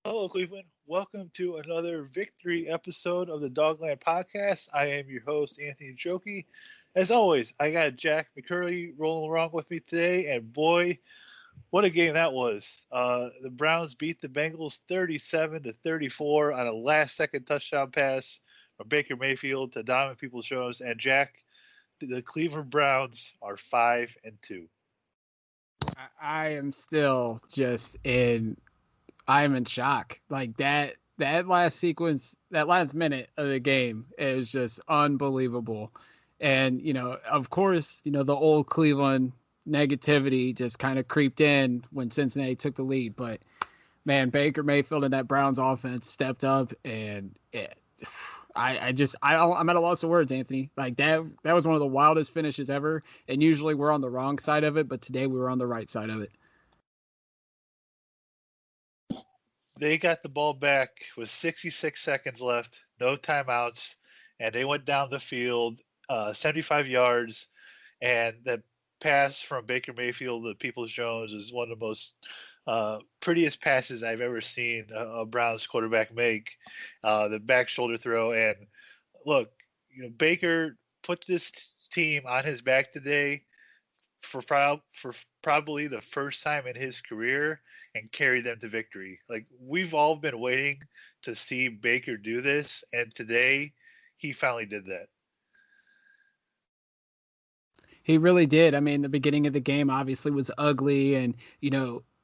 Hello, Cleveland. Welcome to another victory episode of the Dogland Podcast. I am your host, Anthony Joki. As always, I got Jack McCurry rolling around with me today, and boy, what a game that was! The Browns beat the Bengals 37-34 on a last-second touchdown pass from Baker Mayfield to Donovan Peoples-Jones. And Jack, the Cleveland Browns are 5-2. I am still just in. I am in shock. Like that last sequence, that last minute of the game is just unbelievable. And of course, the old Cleveland negativity just kind of creeped in when Cincinnati took the lead. But man, Baker Mayfield and that Browns offense stepped up, and I'm at a loss of words, Anthony. Like that was one of the wildest finishes ever. And usually we're on the wrong side of it, but today we were on the right side of it. They got the ball back with 66 seconds left, no timeouts, and they went down the field 75 yards. And the pass from Baker Mayfield to Peoples Jones is one of the most prettiest passes I've ever seen a Browns quarterback make. The back shoulder throw. And look, Baker put this team on his back today for probably the first time in his career and carry them to victory. Like we've all been waiting to see Baker do this, and today he finally did that. He really did. I mean, the beginning of the game obviously was ugly, and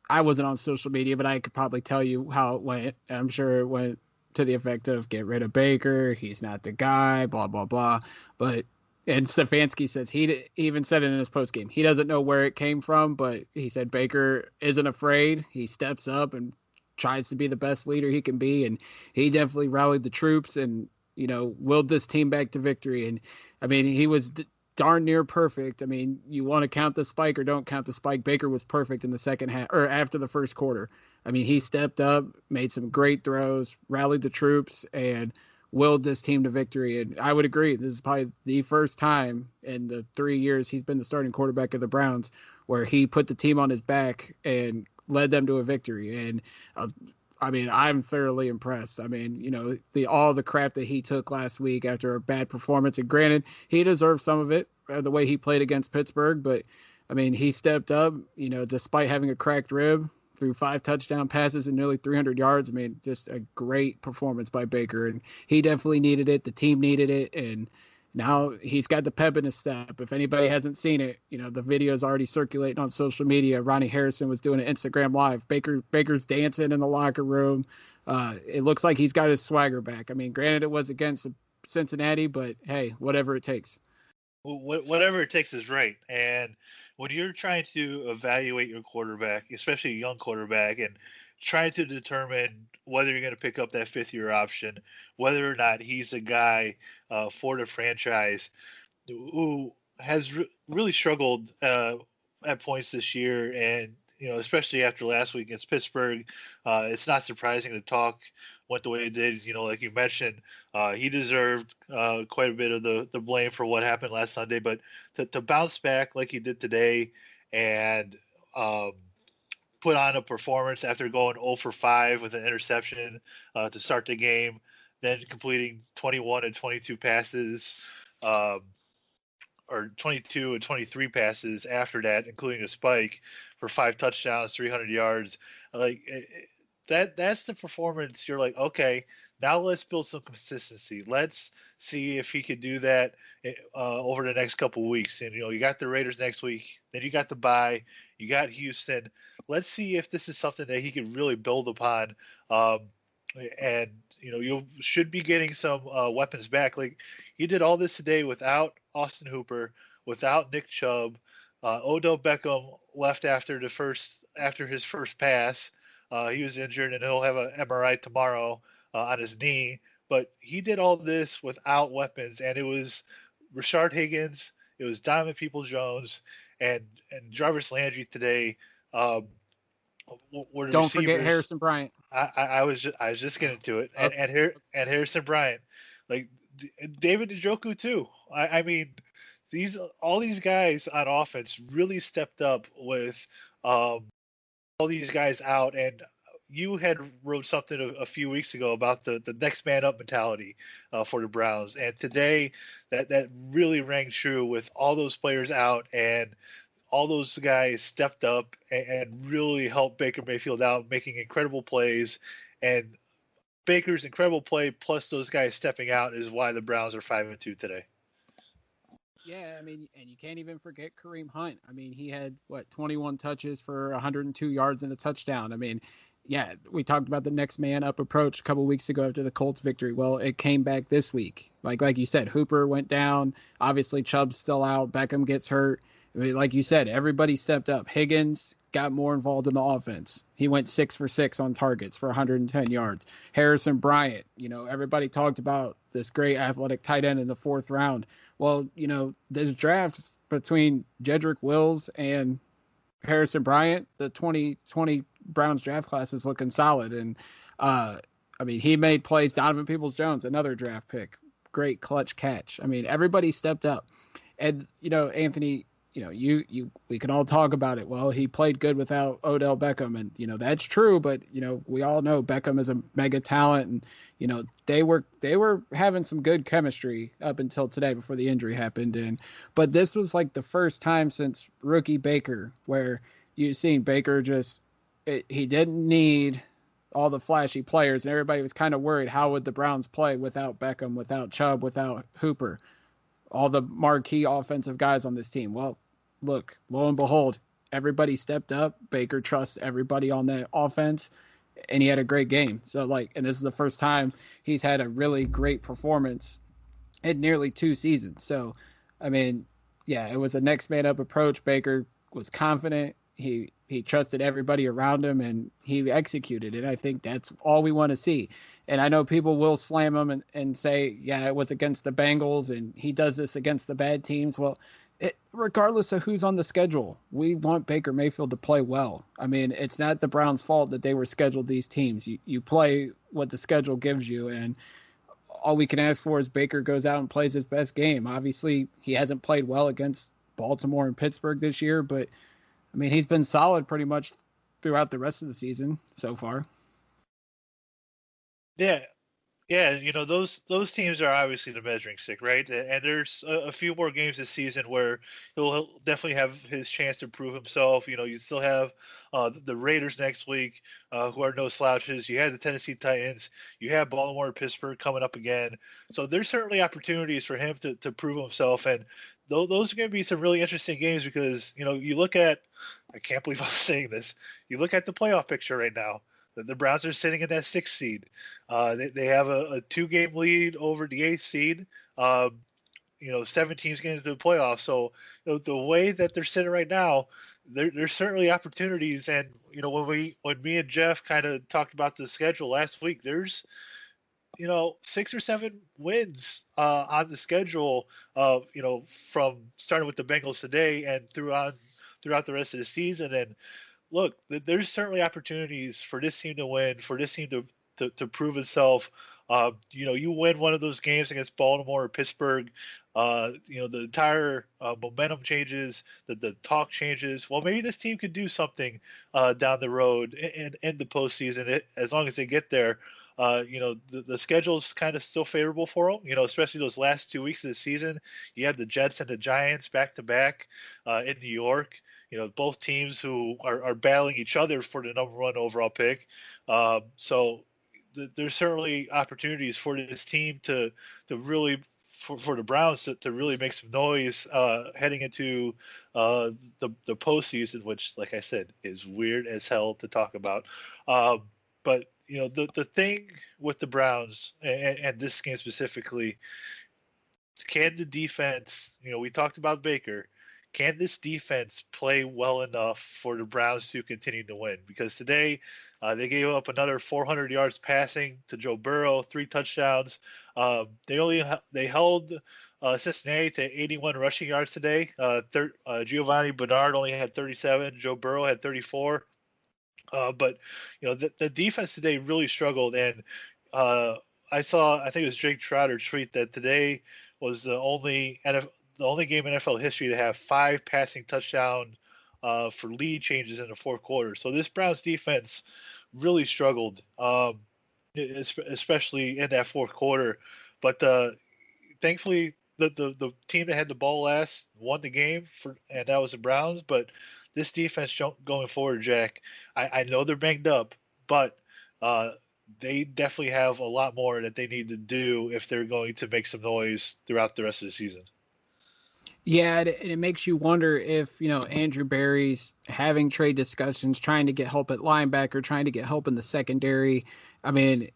I wasn't on social media, but I could probably tell you how it went. I'm sure it went to the effect of get rid of Baker. He's not the guy. Blah blah blah. But and Stefanski says he even said it in his post game. He doesn't know where it came from, but he said Baker isn't afraid. He steps up and tries to be the best leader he can be, and he definitely rallied the troops and willed this team back to victory. And I mean, he was darn near perfect. I mean, you want to count the spike or don't count the spike. Baker was perfect in the second half or after the first quarter. I mean, he stepped up, made some great throws, rallied the troops, and willed this team to victory. And I would agree, this is probably the first time in the 3 years he's been the starting quarterback of the Browns where he put the team on his back and led them to a victory. And I mean, I'm thoroughly impressed. I mean, the all the crap that he took last week after a bad performance, and granted, he deserved some of it, the way he played against Pittsburgh, but I mean, he stepped up, despite having a cracked rib, threw 5 touchdown passes and nearly 300 yards. I mean, just a great performance by Baker, and he definitely needed it. The team needed it, and now he's got the pep in his step. If anybody hasn't seen it, the video is already circulating on social media. Ronnie Harrison was doing an Instagram live. Baker's dancing in the locker room. It looks like he's got his swagger back. I mean, granted, it was against Cincinnati, but hey, whatever it takes. Whatever it takes is right. And when you're trying to evaluate your quarterback, especially a young quarterback, and trying to determine whether you're going to pick up that fifth year option, whether or not he's a guy for the franchise who has really struggled at points this year, and especially after last week against Pittsburgh, it's not surprising to talk went the way it did. Like you mentioned, he deserved quite a bit of the blame for what happened last Sunday, but to bounce back like he did today and um, put on a performance after going 0 for 5 with an interception to start the game, then completing 21 and 22 passes. Um, or 22 and 23 passes after that, including a spike for 5 touchdowns, 300 yards. Like that's the performance. You're like, okay, now let's build some consistency. Let's see if he could do that over the next couple of weeks. And you got the Raiders next week, then you got the bye, you got Houston. Let's see if this is something that he can really build upon. Um, and you should be getting some weapons back. Like he did all this today without Austin Hooper, without Nick Chubb. Odell Beckham left after his first pass. He was injured, and he'll have an MRI tomorrow on his knee. But he did all this without weapons, and it was Rashard Higgins, it was Diamond People Jones, and Jarvis Landry today. Um, were the Don't forget receivers. Harrison Bryant. I was just getting to it, Oh, and Harrison Bryant, like David Njoku too. I mean, all these guys on offense really stepped up with all these guys out, and you had wrote something a few weeks ago about the next man up mentality for the Browns, and today that really rang true with all those players out and all those guys stepped up and really helped Baker Mayfield out, making incredible plays. And Baker's incredible play plus those guys stepping out is why the Browns are 5-2 today. Yeah, I mean, and you can't even forget Kareem Hunt. I mean, he had what 21 touches for 102 yards and a touchdown. I mean, yeah, we talked about the next man up approach a couple weeks ago after the Colts victory. Well, it came back this week. Like you said, Hooper went down. Obviously, Chubb's still out. Beckham gets hurt. I mean, like you said, everybody stepped up. Higgins got more involved in the offense. He went 6 for 6 on targets for 110 yards. Harrison Bryant, everybody talked about this great athletic tight end in the fourth round. Well, there's drafts between Jedrick Wills and Harrison Bryant. The 2020 Browns draft class is looking solid. And, I mean, he made plays. Donovan Peoples-Jones, another draft pick. Great clutch catch. I mean, everybody stepped up. And, Anthony, we can all talk about it. Well, he played good without Odell Beckham, and that's true. But we all know Beckham is a mega talent, and they were having some good chemistry up until today before the injury happened. And but this was like the first time since rookie Baker where you seen Baker he didn't need all the flashy players, and everybody was kind of worried how would the Browns play without Beckham, without Chubb, without Hooper, all the marquee offensive guys on this team. Well, look, lo and behold, everybody stepped up. Baker trusts everybody on that offense, and he had a great game. So, and this is the first time he's had a really great performance in nearly 2 seasons. So, I mean, yeah, it was a next man up approach. Baker was confident. He trusted everybody around him, and he executed. And I think that's all we want to see. And I know people will slam him and say, yeah, it was against the Bengals, and he does this against the bad teams. Well, regardless of who's on the schedule, we want Baker Mayfield to play well. I mean, it's not the Browns' fault that they were scheduled these teams. You play what the schedule gives you, and all we can ask for is Baker goes out and plays his best game. Obviously, he hasn't played well against Baltimore and Pittsburgh this year, but I mean, he's been solid pretty much throughout the rest of the season so far. Yeah, yeah, those teams are obviously the measuring stick, right? And there's a few more games this season where he'll definitely have his chance to prove himself. You still have the Raiders next week, who are no slouches. You have the Tennessee Titans. You have Baltimore, Pittsburgh coming up again. So there's certainly opportunities for him to prove himself, and those are going to be some really interesting games because you look at. I can't believe I'm saying this. You look at the playoff picture right now. The Browns are sitting in that 6th seed. They have a 2-game lead over the 8th seed. 7 teams getting into the playoffs. So the way that they're sitting right now, there's certainly opportunities. And when me and Jeff kind of talked about the schedule last week, there's 6 or 7 wins on the schedule. From starting with the Bengals today and throughout the rest of the season. And look, there's certainly opportunities for this team to win, for this team to prove itself. You win one of those games against Baltimore or Pittsburgh. The entire momentum changes, the talk changes. Well, maybe this team could do something down the road in the postseason, as long as they get there. The schedule's kind of still favorable for them. Especially those last 2 weeks of the season. You had the Jets and the Giants back to back in New York. Both teams who are battling each other for the number 1 overall pick. So there's certainly opportunities for this team to really for the Browns to really make some noise heading into the postseason, which, like I said, is weird as hell to talk about. But the thing with the Browns and this game specifically, can the defense, we talked about Baker, can this defense play well enough for the Browns to continue to win? Because today they gave up another 400 yards passing to Joe Burrow, 3 touchdowns. They held Cincinnati to 81 rushing yards today. Giovanni Bernard only had 37. Joe Burrow had 34. But the defense today really struggled, and uh, I think it was Jake Trotter tweet that today was the only game in NFL history to have 5 passing touchdowns for lead changes in the fourth quarter. So this Browns defense really struggled, especially in that fourth quarter. But thankfully, the team that had the ball last won the game, and that was the Browns. But this defense going forward, Jack, I know they're banged up, but uh, they definitely have a lot more that they need to do if they're going to make some noise throughout the rest of the season. Yeah, and it makes you wonder if, Andrew Berry's having trade discussions, trying to get help at linebacker, trying to get help in the secondary. I mean,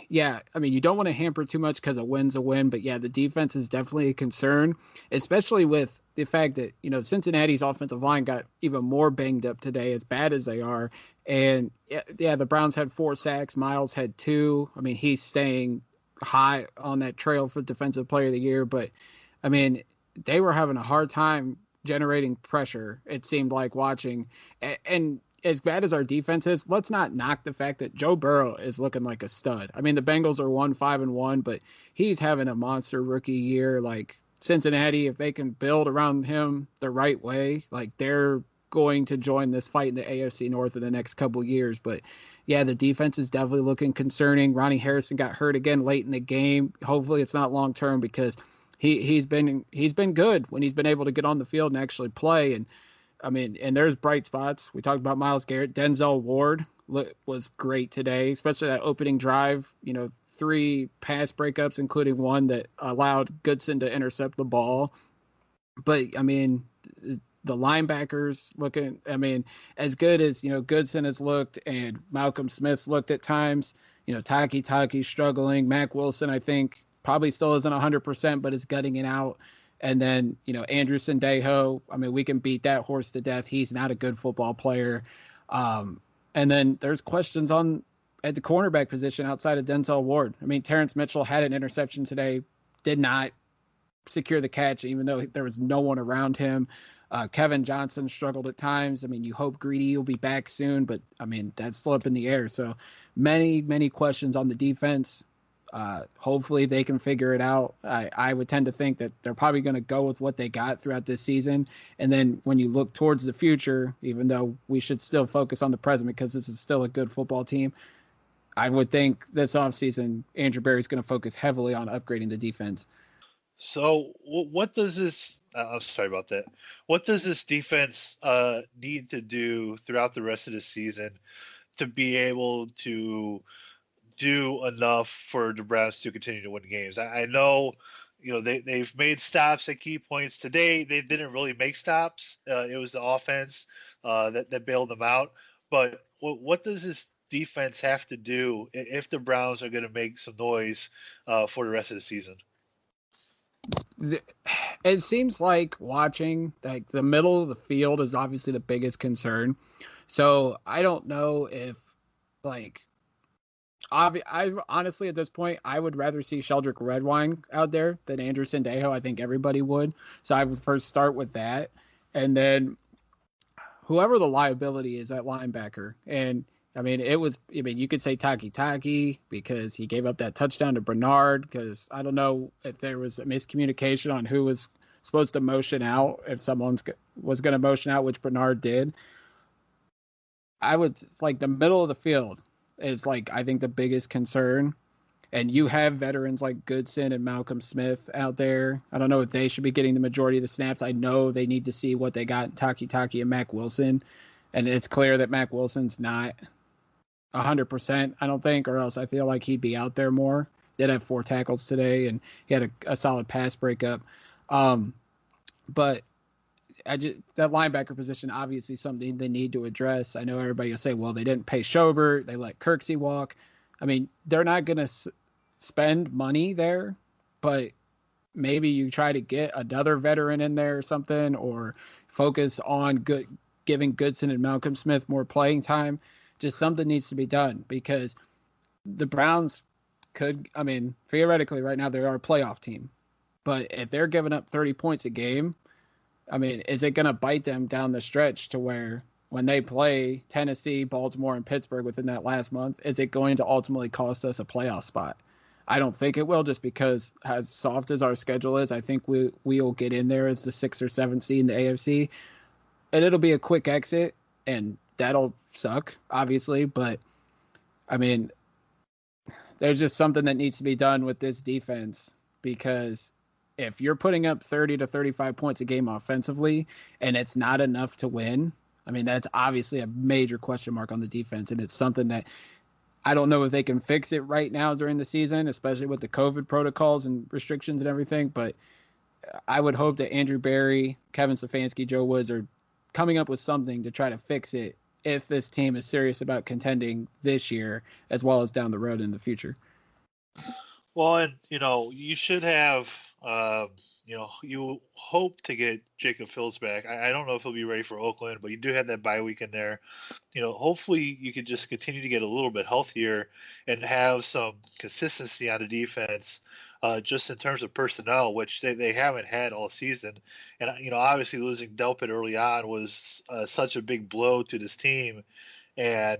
yeah, I mean, you don't want to hamper too much because a win's a win, but yeah, the defense is definitely a concern, especially with the fact that, Cincinnati's offensive line got even more banged up today, as bad as they are. And yeah, the Browns had 4 sacks, Miles had 2. I mean, he's staying high on that trail for defensive player of the year, but I mean, they were having a hard time generating pressure. It seemed like watching, and as bad as our defense is, let's not knock the fact that Joe Burrow is looking like a stud. I mean, the Bengals are 1-5-1, but he's having a monster rookie year. Like Cincinnati, if they can build around him the right way, like they're going to join this fight in the AFC North in the next couple years. But yeah, the defense is definitely looking concerning. Ronnie Harrison got hurt again late in the game. Hopefully, it's not long term because he's been good when he's been able to get on the field and actually play. And I mean, and there's bright spots. We talked about Myles Garrett. Denzel Ward was great today, especially that opening drive. 3 pass breakups, including one that allowed Goodson to intercept the ball. But I mean, the linebackers looking. I mean, as good as Goodson has looked and Malcolm Smith's looked at times. Taki struggling. Mac Wilson, I think, probably still isn't 100%, but is gutting it out. And then, Andrew Sendejo, I mean, we can beat that horse to death. He's not a good football player. And then there's questions on at the cornerback position outside of Denzel Ward. I mean, Terrence Mitchell had an interception today, did not secure the catch, even though there was no one around him. Kevin Johnson struggled at times. I mean, you hope Greedy will be back soon, but I mean, that's still up in the air. So many questions on the defense. Hopefully they can figure it out. I would tend to think that they're probably going to go with what they got throughout this season. And then when you look towards the future, even though we should still focus on the present because this is still a good football team, I would think this offseason, Andrew Berry's going to focus heavily on upgrading the defense. So, what does this? I'm sorry about that. What does this defense need to do throughout the rest of the season to be able to do enough for the Browns to continue to win games? I know, they've made stops at key points today. They didn't really make stops. It was the offense that bailed them out. But what does this defense have to do if the Browns are going to make some noise for the rest of the season? It seems like watching like the middle of the field is obviously the biggest concern. So I don't know if like I honestly at this point I would rather see Sheldrick Redwine out there than Andrew Sendejo. I think everybody would. So I would first start with that, and then whoever the liability is at linebacker. And I mean, it was. I mean, you could say Taki because he gave up that touchdown to Bernard. Because I don't know if there was a miscommunication on who was supposed to motion out. If someone was going to motion out, which Bernard did. I would it's like the middle of the field is like I think the biggest concern. And you have veterans like Goodson and Malcolm Smith out there. I don't know if they should be getting the majority of the snaps. I know they need to see what they got in Taki and Mac Wilson. And it's clear that Mac Wilson's not 100%, I don't think, or else I feel like he'd be out there more. Did have 4 tackles today, and he had a solid pass breakup. Um, but that linebacker position obviously something they need to address. I know everybody will say, well, they didn't pay Schobert, they let Kirksey walk. I mean, they're not going to spend money there, but maybe you try to get another veteran in there or something, or focus on giving Goodson and Malcolm Smith more playing time. Just something needs to be done because the Browns could, I mean, theoretically right now they are a playoff team, but if they're giving up 30 points a game, I mean, is it going to bite them down the stretch to where when they play Tennessee, Baltimore, and Pittsburgh within that last month, is it going to ultimately cost us a playoff spot? I don't think it will, just because as soft as our schedule is, I think we'll get in there as the 6th or 7th seed in the AFC, and it'll be a quick exit, and that'll suck, obviously. But I mean, there's just something that needs to be done with this defense because if you're putting up 30 to 35 points a game offensively and it's not enough to win, I mean, that's obviously a major question mark on the defense. And it's something that I don't know if they can fix it right now during the season, especially with the COVID protocols and restrictions and everything. But I would hope that Andrew Berry, Kevin Stefanski, Joe Woods are coming up with something to try to fix it if this team is serious about contending this year as well as down the road in the future. Well, and you should have, you hope to get Jacob Fields back. I don't know if he'll be ready for Oakland, but you do have that bye week in there. Hopefully you could just continue to get a little bit healthier and have some consistency on the defense, just in terms of personnel, which they haven't had all season. And obviously losing Delpit early on was such a big blow to this team, and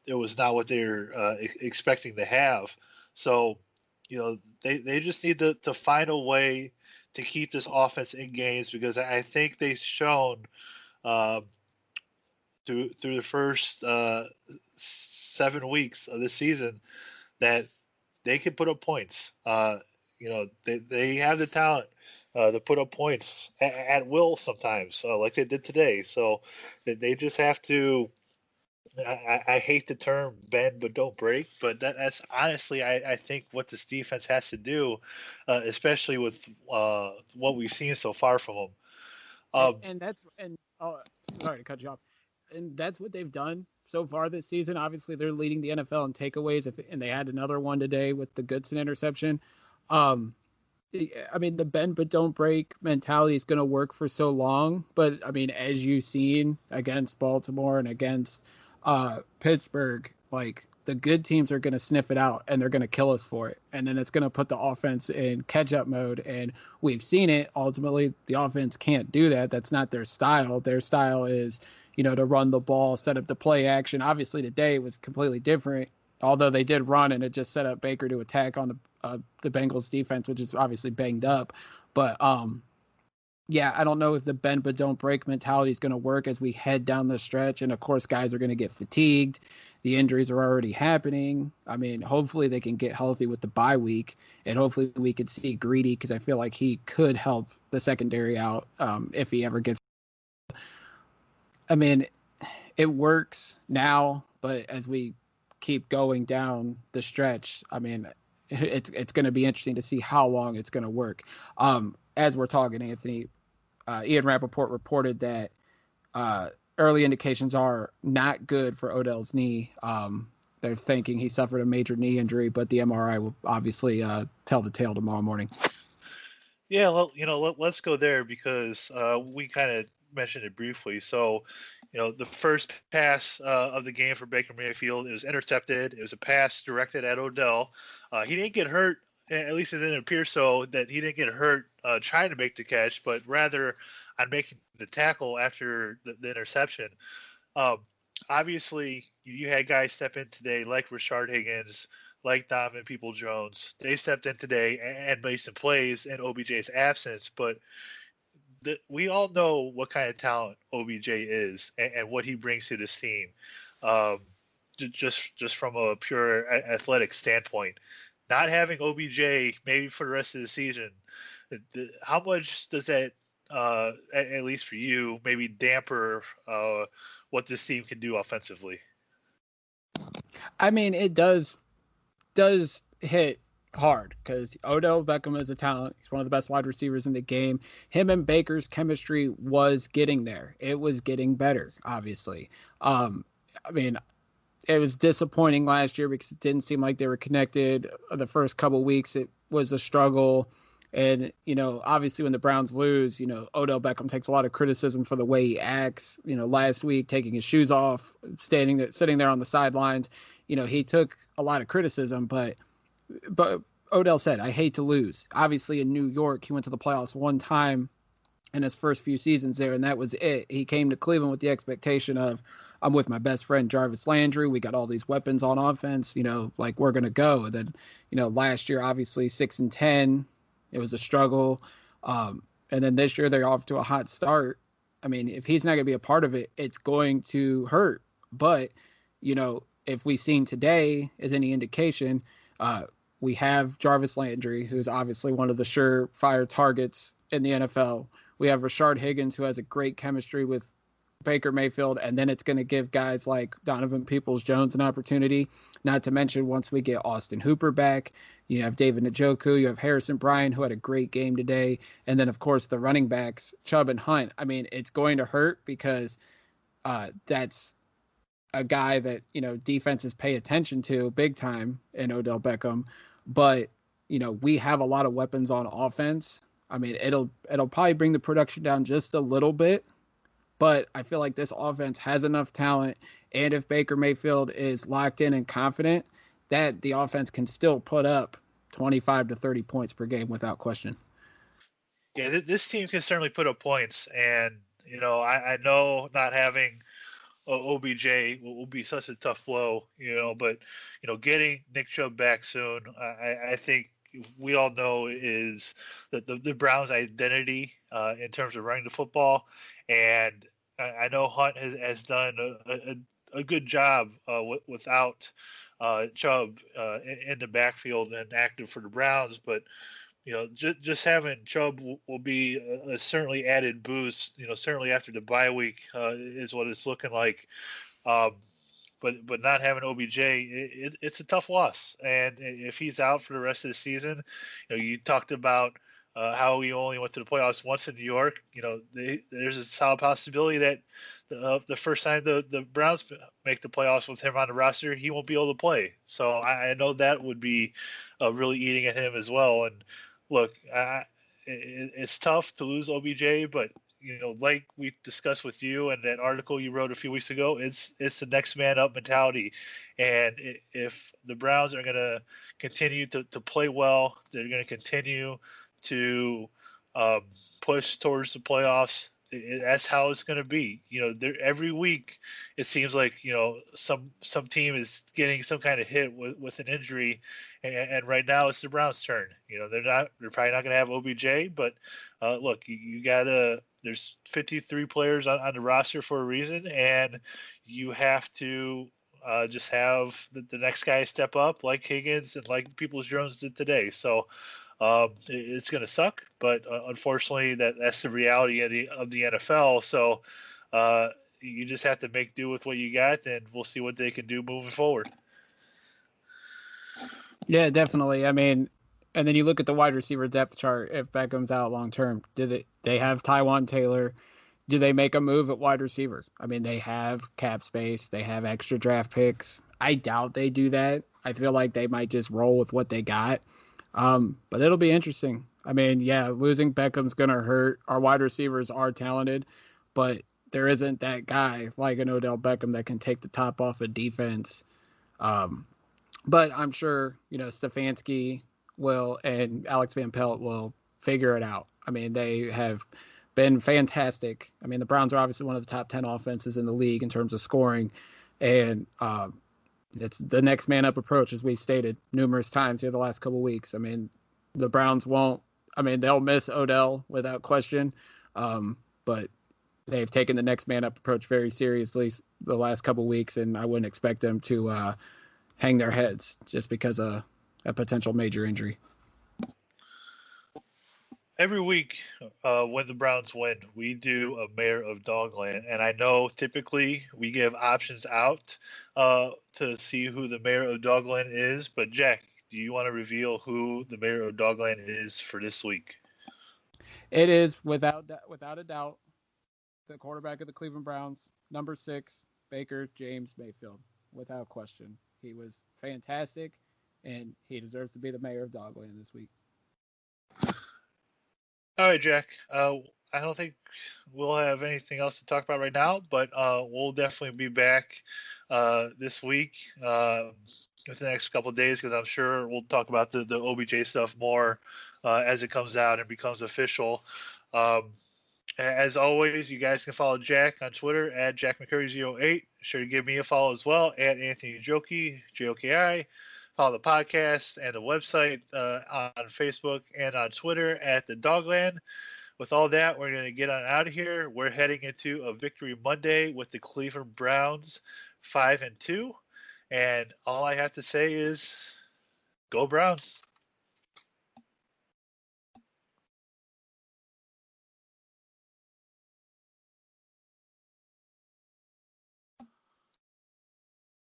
it was not what they were expecting to have. So, they just need to find a way to keep this offense in games because I think they've shown uh, through the first 7 weeks of the season that they can put up points. They have the talent to put up points at will sometimes, like they did today. So they just have to. I hate the term bend but don't break, but that's honestly I think what this defense has to do, especially with what we've seen so far from them. And that's and oh, sorry to cut you off. And that's what they've done so far this season. Obviously, they're leading the NFL in takeaways, and they had another one today with the Goodson interception. Um, I mean, the bend but don't break mentality is going to work for so long. But I mean, as you've seen against Baltimore and against Pittsburgh, like the good teams are going to sniff it out and they're going to kill us for it. And then it's going to put the offense in catch up mode. And we've seen it. Ultimately, the offense can't do that. That's not their style. Their style is, to run the ball, set up the play action. Obviously, today was completely different. Although they did run and it just set up Baker to attack on the Bengals defense, which is obviously banged up. But yeah, I don't know if the bend but don't break mentality is going to work as we head down the stretch. And of course, guys are going to get fatigued. The injuries are already happening. I mean, hopefully they can get healthy with the bye week, and hopefully we could see Greedy because I feel like he could help the secondary out if he ever gets. I mean, it works now, but as we keep going down the stretch, I mean, it's going to be interesting to see how long it's going to work. As we're talking, Anthony, Ian Rappaport reported that early indications are not good for Odell's knee. They're thinking he suffered a major knee injury, but the MRI will obviously tell the tale tomorrow morning. Yeah, well, let's go there because we kind of mentioned it briefly. So, the first pass of the game for Baker Mayfield, it was intercepted. It was a pass directed at Odell. He didn't get hurt, at least it didn't appear so, that he didn't get hurt trying to make the catch, but rather on making the tackle after the interception. Um, Obviously, you had guys step in today like Rashard Higgins, like Donovan People-Jones. They stepped in today and made some plays in OBJ's absence, but we all know what kind of talent OBJ is and what he brings to this team, um, just from a pure athletic standpoint. Not having OBJ maybe for the rest of the season, how much does that, at least for you, maybe damper what this team can do offensively? I mean, it does hit hard because Odell Beckham is a talent. He's one of the best wide receivers in the game. Him and Baker's chemistry was getting there. It was getting better, obviously. I mean, it was disappointing last year because it didn't seem like they were connected. The first couple weeks, it was a struggle. And, obviously when the Browns lose, Odell Beckham takes a lot of criticism for the way he acts. Last week, taking his shoes off, sitting there on the sidelines, he took a lot of criticism, but Odell said, I hate to lose. Obviously in New York, he went to the playoffs one time in his first few seasons there, and that was it. He came to Cleveland with the expectation of, I'm with my best friend Jarvis Landry. We got all these weapons on offense, like we're gonna go. And then, last year obviously 6-10, it was a struggle. And then this year they're off to a hot start. I mean, if he's not gonna be a part of it, it's going to hurt. But if we seen today is any indication, we have Jarvis Landry, who's obviously one of the surefire targets in the NFL. We have Rashard Higgins, who has a great chemistry with Baker Mayfield, and then it's going to give guys like Donovan Peoples-Jones an opportunity. Not to mention, once we get Austin Hooper back, you have David Njoku, you have Harrison Bryant, who had a great game today, and then of course the running backs Chubb and Hunt. I mean, it's going to hurt because that's a guy that defenses pay attention to big time in Odell Beckham, but we have a lot of weapons on offense. I mean, it'll probably bring the production down just a little bit, but I feel like this offense has enough talent, and if Baker Mayfield is locked in and confident, that the offense can still put up 25 to 30 points per game without question. Yeah, this team can certainly put up points, and I know not having OBJ will be such a tough blow, but getting Nick Chubb back soon, I think we all know is the Browns' identity in terms of running the football, and I know Hunt has done a good job without Chubb in the backfield and active for the Browns, but just having Chubb will be a certainly added boost. Certainly after the bye week is what it's looking like. Um, but not having OBJ, it's a tough loss. And if he's out for the rest of the season, you talked about how he only went to the playoffs once in New York. There's a solid possibility that the first time the Browns make the playoffs with him on the roster, he won't be able to play. So I know that would be really eating at him as well. And look, it's tough to lose OBJ, but like we discussed with you and that article you wrote a few weeks ago, it's the next man up mentality. And if the Browns are going to continue to play well, they're going to continue to um, push towards the playoffs. That's how it's going to be. Every week it seems like some team is getting some kind of hit with an injury, and right now it's the Browns' turn. They're probably not going to have OBJ, but look, you gotta. There's 53 players on the roster for a reason, and you have to just have the next guy step up, like Higgins and like Peoples-Jones did today. So it's going to suck, but unfortunately, that's the reality of the NFL. So you just have to make do with what you got, and we'll see what they can do moving forward. Yeah, definitely. I mean, and then you look at the wide receiver depth chart. If Beckham's out long term, do they have Tywan Taylor? Do they make a move at wide receiver? I mean, they have cap space. They have extra draft picks. I doubt they do that. I feel like they might just roll with what they got. But it'll be interesting. I mean, yeah, losing Beckham's gonna hurt. Our wide receivers are talented, but there isn't that guy like an Odell Beckham that can take the top off a defense. Um, but I'm sure Stefanski will and Alex Van Pelt will figure it out. I mean, they have been fantastic. I mean, the Browns are obviously one of the top 10 offenses in the league in terms of scoring, and it's the next man up approach, as we've stated numerous times here the last couple of weeks. I mean, the Browns won't. I mean, they'll miss Odell without question, but they've taken the next man up approach very seriously the last couple of weeks, and I wouldn't expect them to hang their heads just because of a potential major injury. Every week, when the Browns win, we do a Mayor of Dogland, and I know typically we give options out to see who the Mayor of Dogland is. But Jack, do you want to reveal who the Mayor of Dogland is for this week? It is without a doubt the quarterback of the Cleveland Browns, number 6, Baker James Mayfield, without question. He was fantastic, and he deserves to be the mayor of Dogland this week. All right, Jack. I don't think we'll have anything else to talk about right now, but we'll definitely be back this week within the next couple of days because I'm sure we'll talk about the OBJ stuff more as it comes out and becomes official. Um, as always, you guys can follow Jack on Twitter at JackMcCurry08. Sure to give me a follow as well at Anthony Joki, Joki. Follow the podcast and the website on Facebook and on Twitter at the Dogland. With all that, we're going to get on out of here. We're heading into a victory Monday with the Cleveland Browns 5-2. And all I have to say is, go Browns.